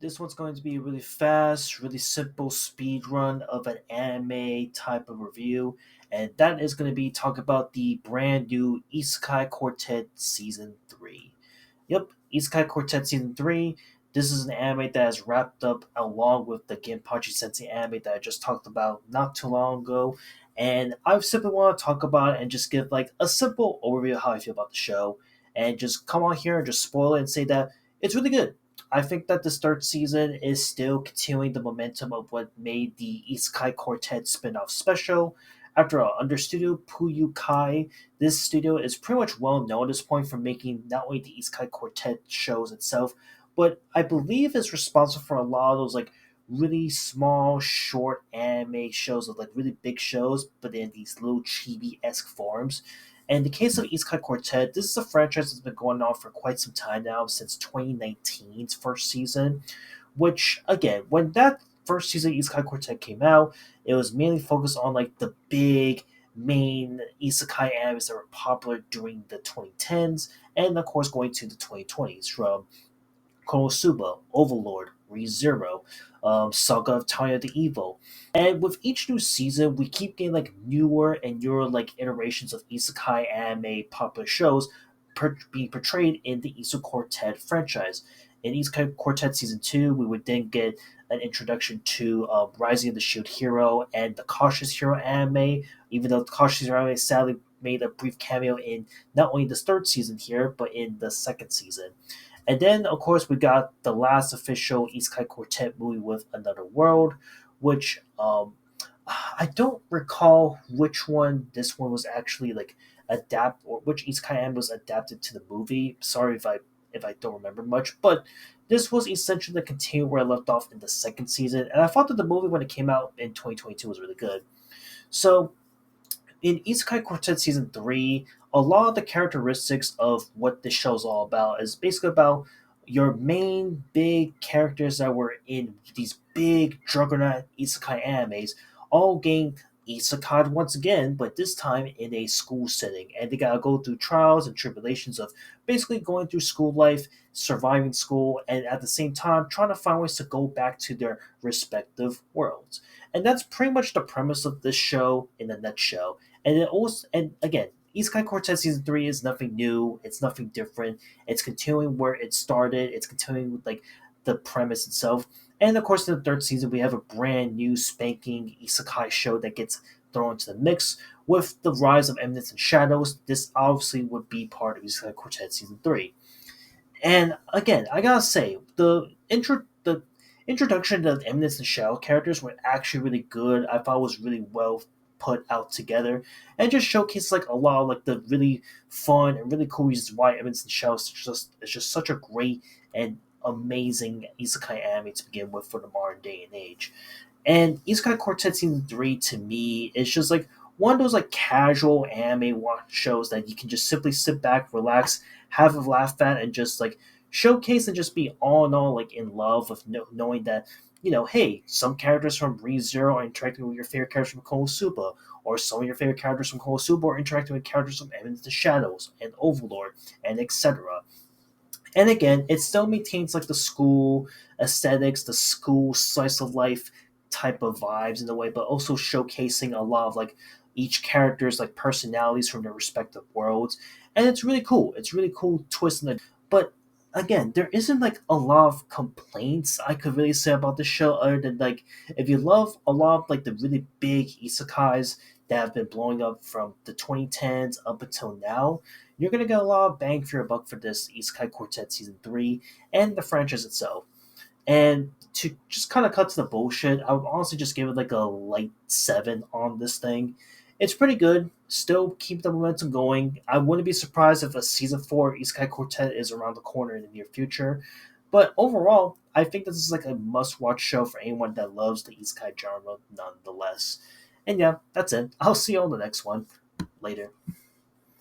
This one's going to be really fast, really simple speed run of an anime type of review, and that is going to be talk about the brand new Isekai Quartet Season 3. Yep, Isekai Quartet Season 3. This is an anime that is wrapped up along with the Genpachi Sensei anime that I just talked about not too long ago. And I simply want to talk about it and just give like a simple overview of how I feel about the show. And just come on here and just spoil it and say that it's really good. I think that this third season is still continuing the momentum of what made the Isekai Quartet spin-off special. After all, under Studio Puyu Kai, this studio is pretty much well known at this point for making not only the Isekai Quartet shows itself, but I believe is responsible for a lot of those like really small, short anime shows of like really big shows, but in these little chibi-esque forms. And in the case of Isekai Quartet, this is a franchise that's been going on for quite some time now, since 2019's first season. Which again, when that first season of Isekai Quartet came out, it was mainly focused on like the big main isekai animes that were popular during the 2010s, and of course going to the 2020s from Konosuba, Overlord, ReZero, Saga of Tanya the Evil. And with each new season, we keep getting like newer and newer like iterations of isekai anime popular shows being portrayed in the Isekai Quartet franchise. In Isekai Quartet Season 2, we would then get an introduction to Rising of the Shield Hero and the Cautious Hero anime, even though the Cautious Hero anime sadly made a brief cameo in not only the third season here, but in the second season. And then, of course, we got the last official Isekai Quartet movie with Another World, which I don't recall which one this one was actually like adapt or which Isekai anime was adapted to the movie. Sorry if I don't remember much, but this was essentially the continue where I left off in the second season, and I thought that the movie when it came out in 2022 was really good. So in Isekai Quartet Season 3, a lot of the characteristics of what this show is all about is basically about your main big characters that were in these big juggernaut isekai animes all getting isekai once again, but this time in a school setting. And they gotta go through trials and tribulations of basically going through school life, surviving school, and at the same time trying to find ways to go back to their respective worlds. And that's pretty much the premise of this show in a nutshell. And it also, and again, Isekai Quartet Season 3 is nothing new. It's nothing different. It's continuing where it started. It's continuing with like the premise itself. And of course, in the third season, we have a brand new spanking Isekai show that gets thrown into the mix with the rise of Eminence in Shadows. This obviously would be part of Isekai Quartet Season 3. And again, I gotta say, the introduction to the Eminence and Shadow characters were actually really good. I thought it was really well put out together, and just showcased like a lot of like the really fun and really cool reasons why Eminence and Shadow is just such a great and amazing isekai anime to begin with for the modern day and age. And Isekai Quartet Season 3 to me is just like one of those like casual anime watch shows that you can just simply sit back, relax, have a laugh at, and just like showcase and just be all in all like in love with knowing that hey, some characters from ReZero are interacting with your favorite characters from Konosuba, or some of your favorite characters from Konosuba are interacting with characters from Eminence the Shadows and Overlord and etc. And again, it still maintains like the school aesthetics, the school slice of life type of vibes in a way, but also showcasing a lot of like each character's like personalities from their respective worlds. And it's really cool. It's really cool twist in the but again, there isn't like a lot of complaints I could really say about the show other than like if you love a lot of like the really big isekais that have been blowing up from the 2010s up until now, you're going to get a lot of bang for your buck for this Isekai Quartet Season 3 and the franchise itself. And to just kind of cut to the bullshit, I would honestly just give it like a light 7 on this thing. It's pretty good. Still keep the momentum going. I wouldn't be surprised if a season 4 Isekai Quartet is around the corner in the near future. But overall, I think this is like a must watch show for anyone that loves the Isekai genre nonetheless. And yeah, that's it. I'll see you on the next one. Later.